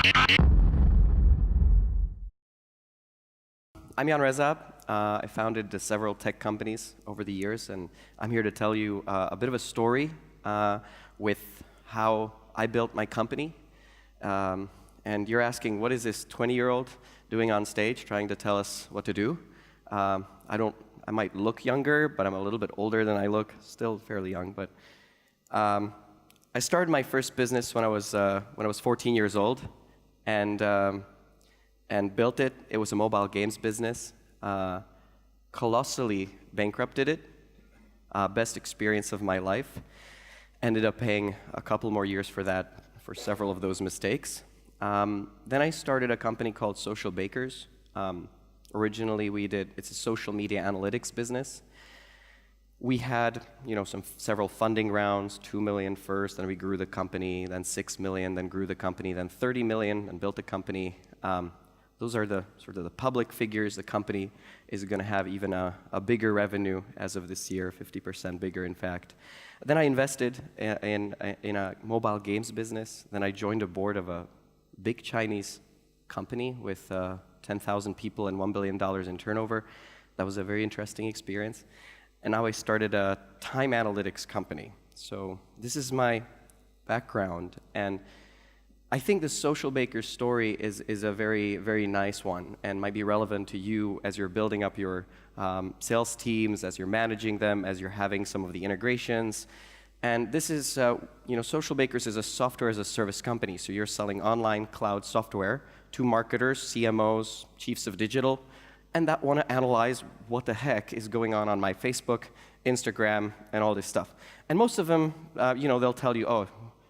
I'm Rezab. I founded several tech companies over the years, and I'm here to tell you a bit of a story with how I built my company. And you're asking, what is this 20-year-old doing on stage trying to tell us what to do? I might look younger, but I'm a little bit older than I look, still fairly young. But I started my first business when I was 14 years old, and built it. It was a mobile games business. Colossally bankrupted it. Best experience of my life. Ended up paying a couple more years for that, for several of those mistakes. Then I started a company called Socialbakers. Originally, it's a social media analytics business. We had, several funding rounds, 2 million first, then we grew the company, then 6 million, then grew the company, then 30 million, and built a company. Those are the sort of the public figures. The company is going to have even a bigger revenue as of this year, 50% bigger, in fact. Then I invested in a mobile games business. Then I joined a board of a big Chinese company with 10,000 people and $1 billion in turnover. That was a very interesting experience. And now I started a time analytics company. So this is my background. And I think the Socialbakers story is a very, very nice one and might be relevant to you as you're building up your sales teams, as you're managing them, as you're having some of the integrations. And this is, Socialbakers is a software as a service company. So you're selling online cloud software to marketers, CMOs, chiefs of digital, and that want to analyze what the heck is going on my Facebook, Instagram, and all this stuff. And most of them, they'll tell you, oh,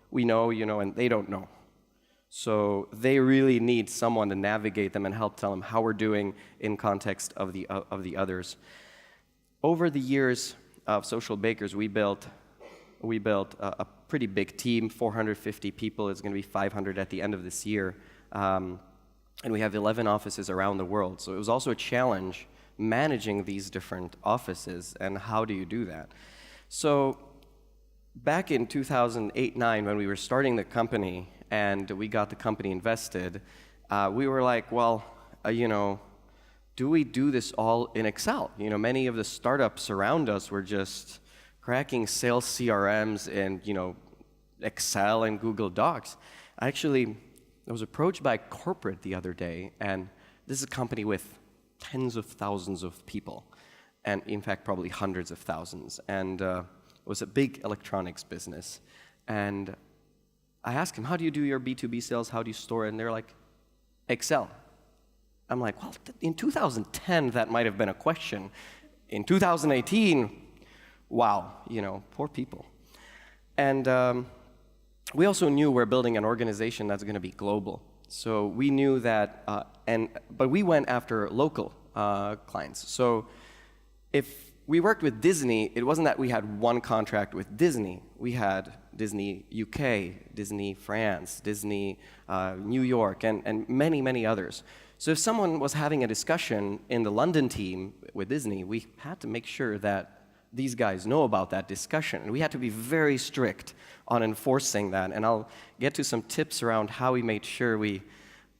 we know, and they don't know. So they really need someone to navigate them and help tell them how we're doing in context of the others. Over the years of Socialbakers, we built a pretty big team, 450 people. It's going to be 500 at the end of this year. And we have 11 offices around the world. So it was also a challenge managing these different offices, and how do you do that? So back in 2008-09, when we were starting the company and we got the company invested, we were like, well, do we do this all in Excel? Many of the startups around us were just cracking sales CRMs in, Excel and Google Docs. I was approached by corporate the other day, and this is a company with tens of thousands of people, and in fact, probably hundreds of thousands. And it was a big electronics business. And I asked him, how do you do your B2B sales? How do you store it? And they're like, Excel. I'm like, well, in 2010, that might have been a question. In 2018, wow, poor people. And we also knew we're building an organization that's going to be global. So we knew that, but we went after local clients. So if we worked with Disney, it wasn't that we had one contract with Disney. We had Disney UK, Disney France, Disney New York, and many, many others. So if someone was having a discussion in the London team with Disney, we had to make sure that these guys know about that discussion. And we had to be very strict on enforcing that. And I'll get to some tips around how we made sure we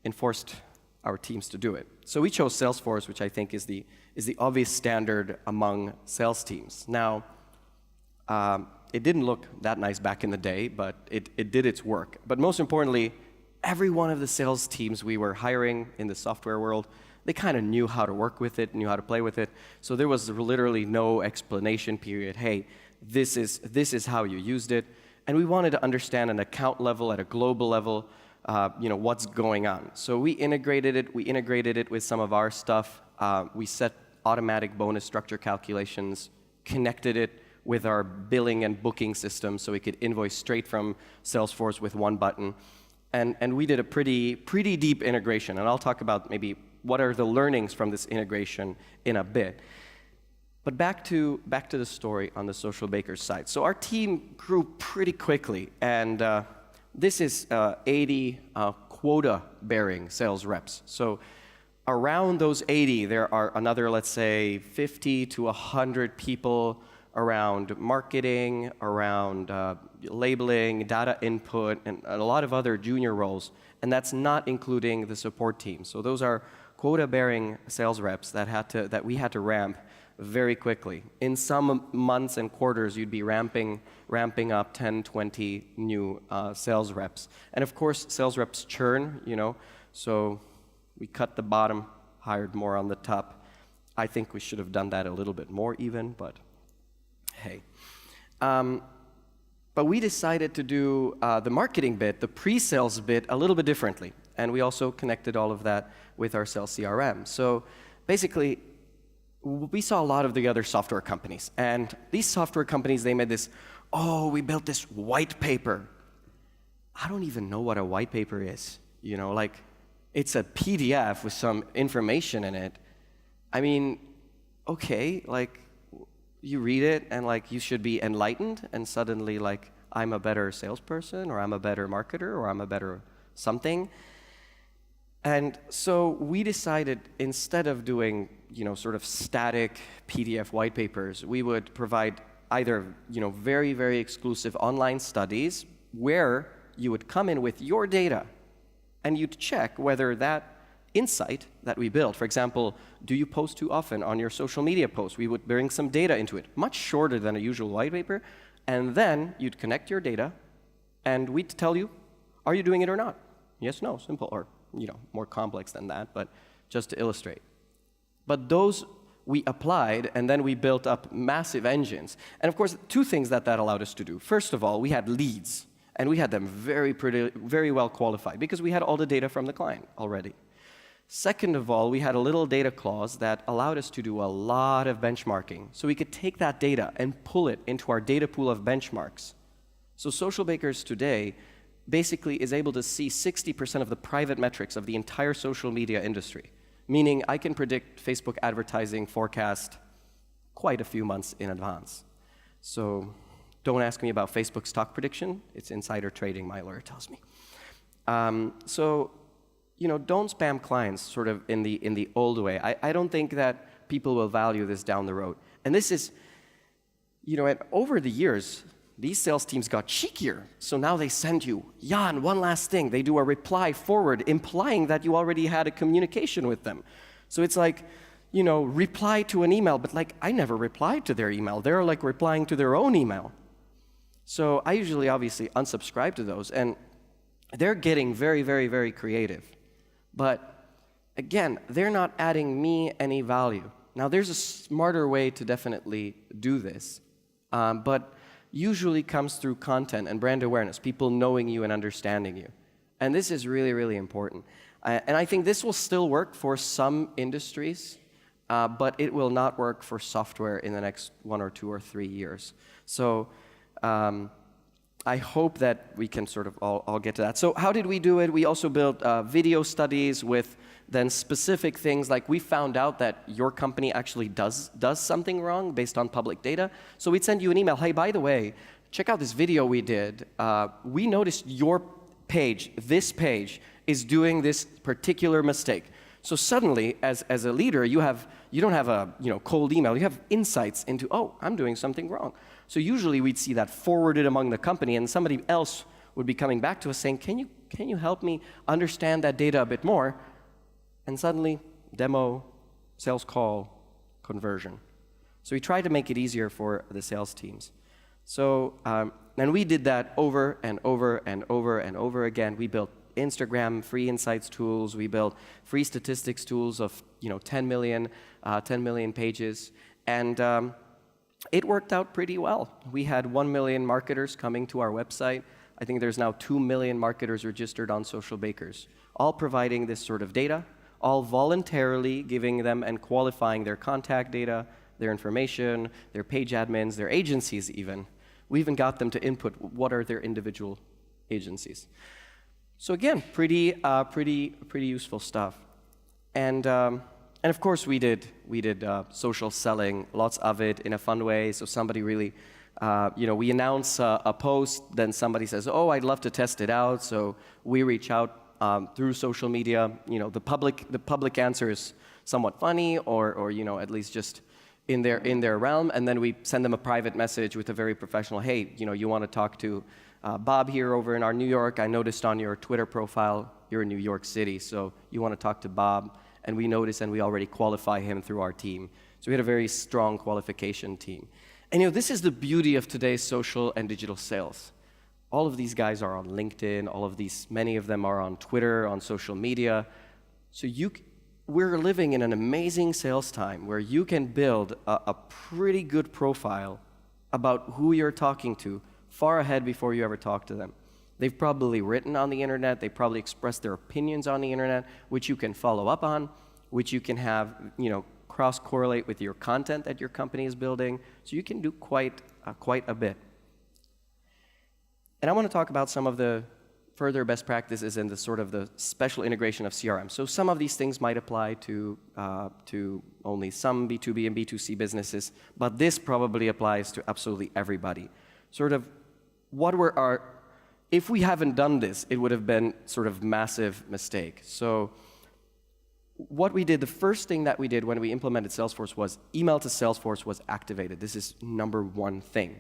enforced our teams to do it. So we chose Salesforce, which I think is the obvious standard among sales teams. Now, it didn't look that nice back in the day, but it did its work. But most importantly, every one of the sales teams we were hiring in the software world, they kind of knew how to work with it, knew how to play with it. So there was literally no explanation period. Hey, this is how you used it. And we wanted to understand an account level, at a global level, what's going on. So we integrated it with some of our stuff. We set automatic bonus structure calculations, connected it with our billing and booking system so we could invoice straight from Salesforce with one button. And we did a pretty deep integration. And I'll talk about maybe what are the learnings from this integration in a bit. But back to the story on the Socialbakers side. So our team grew pretty quickly, and this is 80 quota-bearing sales reps. So around those 80, there are another, let's say, 50 to 100 people around marketing, around labeling, data input, and a lot of other junior roles. And that's not including the support team. So those are quota-bearing sales reps that we had to ramp very quickly. In some months and quarters, you'd be ramping up 10, 20 new sales reps. And of course, sales reps churn, so we cut the bottom, hired more on the top. I think we should have done that a little bit more even, but hey. But we decided to do the marketing bit, the pre-sales bit, a little bit differently. And we also connected all of that with our sales CRM. So basically, we saw a lot of the other software companies. And these software companies, they made this, oh, we built this white paper. I don't even know what a white paper is. Like, it's a PDF with some information in it. I mean, okay, like, you read it and like you should be enlightened and suddenly like I'm a better salesperson or I'm a better marketer or I'm a better something. And so we decided instead of doing sort of static PDF white papers, we would provide either very, very exclusive online studies where you would come in with your data and you'd check whether that insight that we built, for example, do you post too often on your social media posts? We would bring some data into it, much shorter than a usual white paper, and then you'd connect your data, and we'd tell you, are you doing it or not? Yes, no, simple, or more complex than that, but just to illustrate. But those we applied, and then we built up massive engines. And of course, two things that allowed us to do. First of all, we had leads, and we had them very well qualified, because we had all the data from the client already. Second of all, we had a little data clause that allowed us to do a lot of benchmarking. So we could take that data and pull it into our data pool of benchmarks. So Socialbakers today basically is able to see 60% of the private metrics of the entire social media industry, meaning I can predict Facebook advertising forecast quite a few months in advance. So don't ask me about Facebook stock prediction. It's insider trading, my lawyer tells me. Don't spam clients sort of in the old way. I don't think that people will value this down the road. And this is, over the years, these sales teams got cheekier. So now they send you, Jan, one last thing. They do a reply forward, implying that you already had a communication with them. So it's like, reply to an email, but like, I never replied to their email. They're like replying to their own email. So I usually obviously unsubscribe to those. And they're getting very, very, very creative. But again, they're not adding me any value. Now, there's a smarter way to definitely do this, but usually comes through content and brand awareness, people knowing you and understanding you. And this is really, really important. And I think this will still work for some industries, but it will not work for software in the next 1 or 2 or 3 years. So I hope that we can sort of all get to that. So how did we do it? We also built video studies with then specific things like we found out that your company actually does something wrong based on public data. So we'd send you an email, hey, by the way, check out this video we did. We noticed your page, this page, is doing this particular mistake. So suddenly, as a leader, you don't have a cold email. You have insights into, oh, I'm doing something wrong. So usually we'd see that forwarded among the company, and somebody else would be coming back to us saying, can you help me understand that data a bit more? And suddenly, demo, sales call, conversion. So we tried to make it easier for the sales teams. So, and we did that over and over and over and over again. We built Instagram free insights tools. We built free statistics tools of 10 million pages, and it worked out pretty well. We had 1 million marketers coming to our website. I think there's now 2 million marketers registered on Socialbakers, all providing this sort of data, all voluntarily giving them and qualifying their contact data, their information, their page admins, their agencies even. We even got them to input what are their individual agencies. So again, pretty useful stuff. And of course we did social selling, lots of it in a fun way. So somebody really, we announce a post, then somebody says, oh, I'd love to test it out. So we reach out through social media. The public answer is somewhat funny, or at least just in their realm, and then we send them a private message with a very professional, hey, you want to talk to Bob here over in our New York. I noticed on your Twitter profile you're in New York City, so you want to talk to Bob, and we notice and we already qualify him through our team. So we had a very strong qualification team. And this is the beauty of today's social and digital sales. All of these guys are on LinkedIn, many of them are on Twitter, on social media. So we're living in an amazing sales time where you can build a pretty good profile about who you're talking to far ahead before you ever talk to them. They've probably written on the internet, they probably expressed their opinions on the internet, which you can follow up on, which you can have, cross-correlate with your content that your company is building. So you can do quite a bit. And I want to talk about some of the further best practices in the sort of the special integration of CRM. So some of these things might apply to only some B2B and B2C businesses, but this probably applies to absolutely everybody. Sort of if we haven't done this, it would have been sort of massive mistake. So what we did, the first thing that we did when we implemented Salesforce was email to Salesforce was activated. This is number one thing.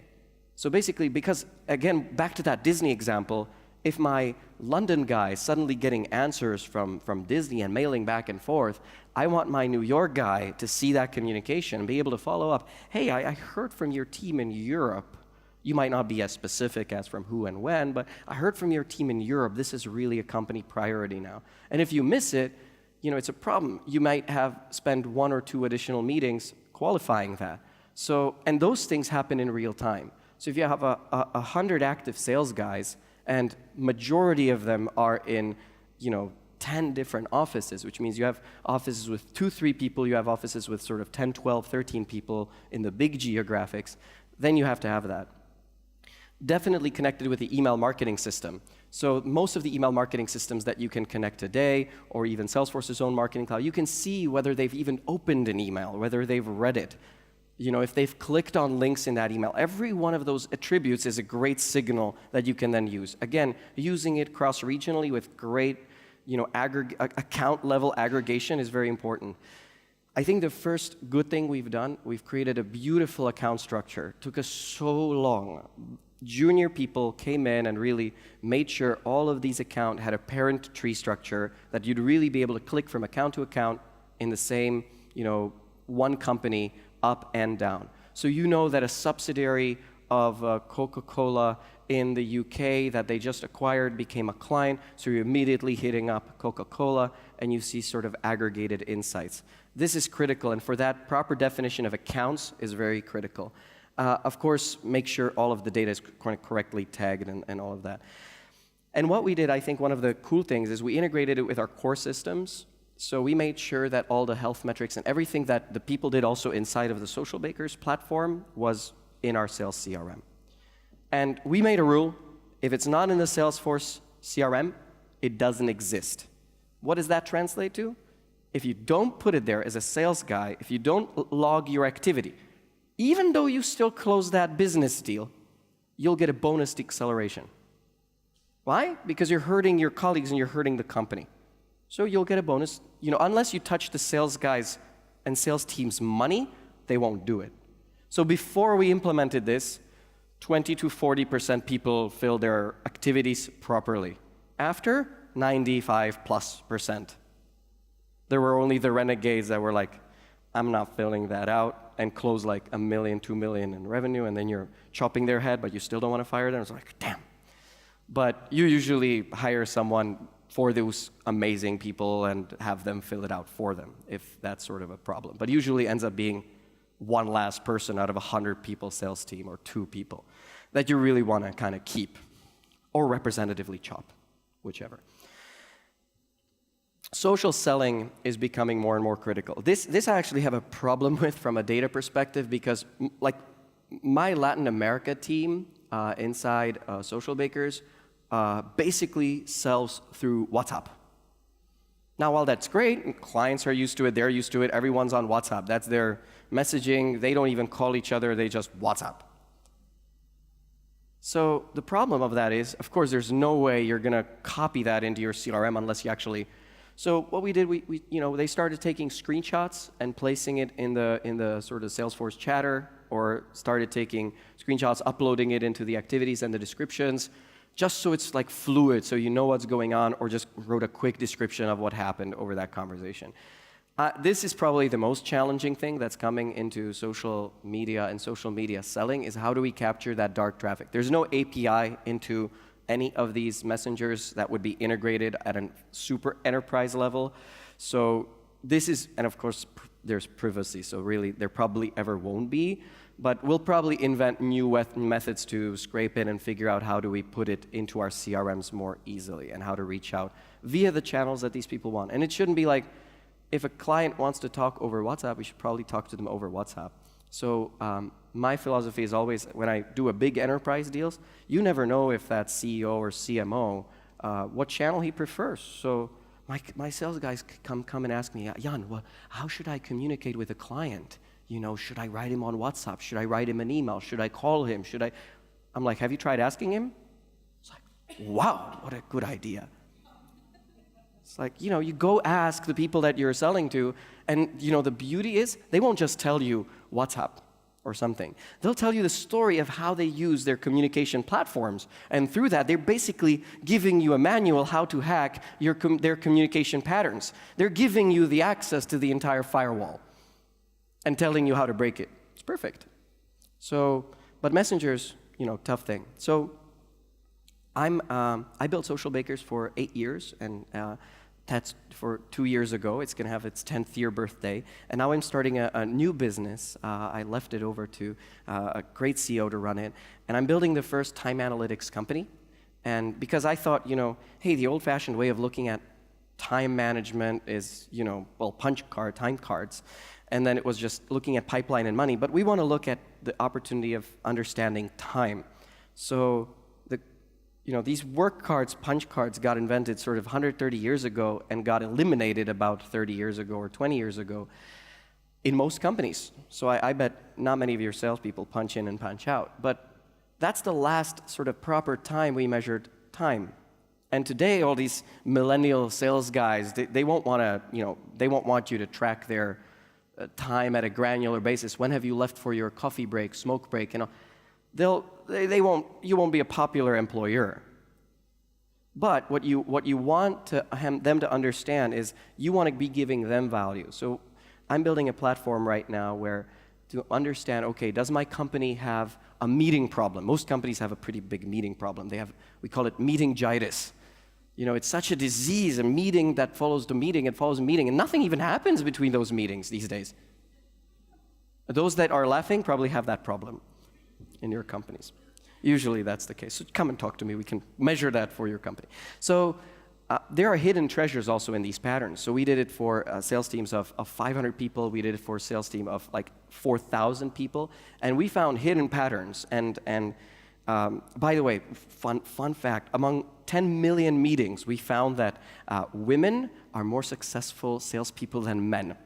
So basically, because again, back to that Disney example, if my London guy is suddenly getting answers from Disney and mailing back and forth, I want my New York guy to see that communication and be able to follow up. Hey, I heard from your team in Europe. You might not be as specific as from who and when, but I heard from your team in Europe, this is really a company priority now. And if you miss it, it's a problem. You might have spent 1 or 2 additional meetings qualifying that. So, and those things happen in real time. So if you have 100 active sales guys, and majority of them are in, 10 different offices, which means you have offices with 2-3 people, you have offices with sort of 10, 12, 13 people in the big geographics, then you have to have that. Definitely connected with the email marketing system. So most of the email marketing systems that you can connect today, or even Salesforce's own marketing cloud, you can see whether they've even opened an email, whether they've read it. If they've clicked on links in that email. Every one of those attributes is a great signal that you can then use. Again, using it cross-regionally with great, account-level aggregation is very important. I think the first good thing we've done, we've created a beautiful account structure. It took us so long. Junior people came in and really made sure all of these accounts had a parent tree structure that you'd really be able to click from account to account in the same, one company up and down. So that a subsidiary of Coca-Cola in the UK that they just acquired became a client, so you're immediately hitting up Coca-Cola and you see sort of aggregated insights. This is critical, and for that, proper definition of accounts is very critical. Of course, make sure all of the data is correctly tagged and all of that. And what we did, I think one of the cool things is we integrated it with our core systems. So we made sure that all the health metrics and everything that the people did also inside of the Socialbakers platform was in our sales CRM. And we made a rule, if it's not in the Salesforce CRM, it doesn't exist. What does that translate to? If you don't put it there as a sales guy, if you don't log your activity, even though you still close that business deal, you'll get a bonus acceleration. Why? Because you're hurting your colleagues and you're hurting the company. So you'll get a bonus. Unless you touch the sales guys and sales team's money, they won't do it. So before we implemented this, 20 to 40% people fill their activities properly. After, 95+%. There were only the renegades that were like, I'm not filling that out, and close like $1 million, $2 million in revenue, and then you're chopping their head, but you still don't want to fire them. It's like, damn. But you usually hire someone for those amazing people and have them fill it out for them, if that's sort of a problem. But usually ends up being one last person out of 100 people sales team, or 2 people, that you really want to kind of keep, or representatively chop, whichever. Social selling is becoming more and more critical. This I actually have a problem with from a data perspective, because like my Latin America team inside Socialbakers basically sells through WhatsApp. Now, while that's great, clients are used to it, they're used to it, everyone's on WhatsApp. That's their messaging. They don't even call each other, they just WhatsApp. So the problem of that is, of course, there's no way you're going to copy that into your CRM unless you actually So what we did, they started taking screenshots and placing it in the sort of Salesforce chatter, or started taking screenshots, uploading it into the activities and the descriptions, just so it's like fluid, so you know what's going on, or just wrote a quick description of what happened over that conversation. This is probably the most challenging thing that's coming into social media and social media selling, is how do we capture that dark traffic? There's no API into any of these messengers that would be integrated at a super enterprise level. So this is, and of course, there's privacy, so really there probably ever won't be, but we'll probably invent new methods to scrape in and figure out how do we put it into our CRMs more easily, and how to reach out via the channels that these people want. And it shouldn't be like, if a client wants to talk over WhatsApp, we should probably talk to them over WhatsApp. So my philosophy is always, when I do a big enterprise deals, you never know if that CEO or CMO, what channel he prefers. So my sales guys come and ask me, Jan, how should I communicate with a client? Should I write him on WhatsApp? Should I write him an email? Should I call him? I'm like, have you tried asking him? It's like, wow, what a good idea. It's like, you go ask the people that you're selling to, and the beauty is, they won't just tell you WhatsApp or something. They'll tell you the story of how they use their communication platforms, and through that, they're basically giving you a manual how to hack their communication patterns. They're giving you the access to the entire firewall and telling you how to break it. It's perfect. So, but messengers, tough thing. So I built Socialbakers for 8 years, and that's for 2 years ago. It's going to have its 10th year birthday. And now I'm starting a new business. I left it over to a great CEO to run it. And I'm building the first time analytics company. And because I thought, hey, the old-fashioned way of looking at time management is, time cards. And then it was just looking at pipeline and money. But we want to look at the opportunity of understanding time. So these work cards, punch cards, got invented sort of 130 years ago and got eliminated about 30 years ago or 20 years ago in most companies. So I bet not many of your salespeople punch in and punch out. But that's the last sort of proper time we measured time. And today, all these millennial sales guys, they won't want you to track their time at a granular basis. When have you left for your coffee break, smoke break, you won't be a popular employer. But what you want them to understand is you want to be giving them value. So I'm building a platform right now where to understand, okay, does my company have a meeting problem? Most companies have a pretty big meeting problem. We call it meetingitis. It's such a disease, a meeting that follows the meeting, it follows a meeting, and nothing even happens between those meetings these days. Those that are laughing probably have that problem in your companies. Usually that's the case. So come and talk to me. We can measure that for your company. So there are hidden treasures also in these patterns. So we did it for sales teams of 500 people. We did it for a sales team of like 4,000 people. And we found hidden patterns. And by the way, fun fact, among 10 million meetings, we found that women are more successful salespeople than men.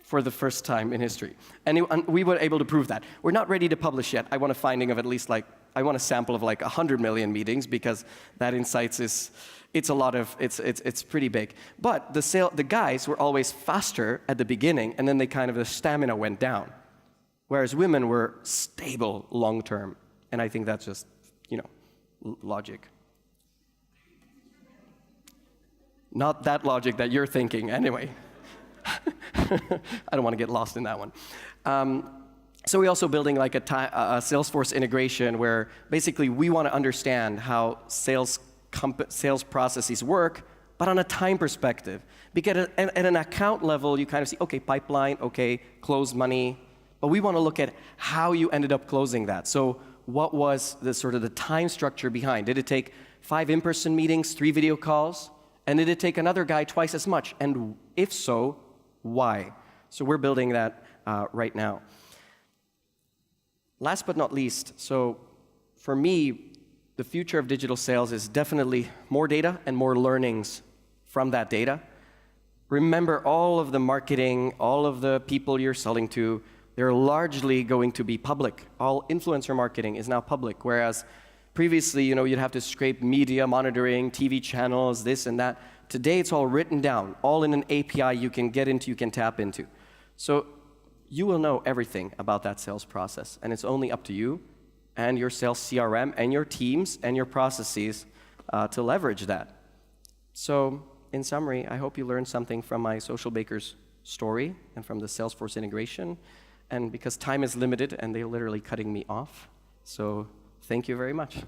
For the first time in history. And we were able to prove that. We're not ready to publish yet. I want a finding of at least I want a sample of 100 million meetings, because that insights it's pretty big. But the guys were always faster at the beginning, and then the stamina went down. Whereas women were stable long term. And I think that's just, logic. Not that logic that you're thinking, anyway. I don't want to get lost in that one. So we're also building a Salesforce integration where basically we want to understand how sales processes work, but on a time perspective. Because at an account level, you kind of see, okay, pipeline, okay, close money, but we want to look at how you ended up closing that. So what was the time structure behind? Did it take 5 in-person meetings, 3 video calls? And did it take another guy twice as much? And if so, why? So we're building that right now. Last but not least, so for me, the future of digital sales is definitely more data and more learnings from that data. Remember, all of the marketing, all of the people you're selling to, they're largely going to be public. All influencer marketing is now public, whereas Previously, you'd have to scrape media monitoring, TV channels, this and that. Today, it's all written down, all in an API you can get into, you can tap into. So you will know everything about that sales process, and it's only up to you and your sales CRM and your teams and your processes to leverage that. So in summary, I hope you learned something from my Socialbakers story and from the Salesforce integration. And because time is limited and they're literally cutting me off, so thank you very much.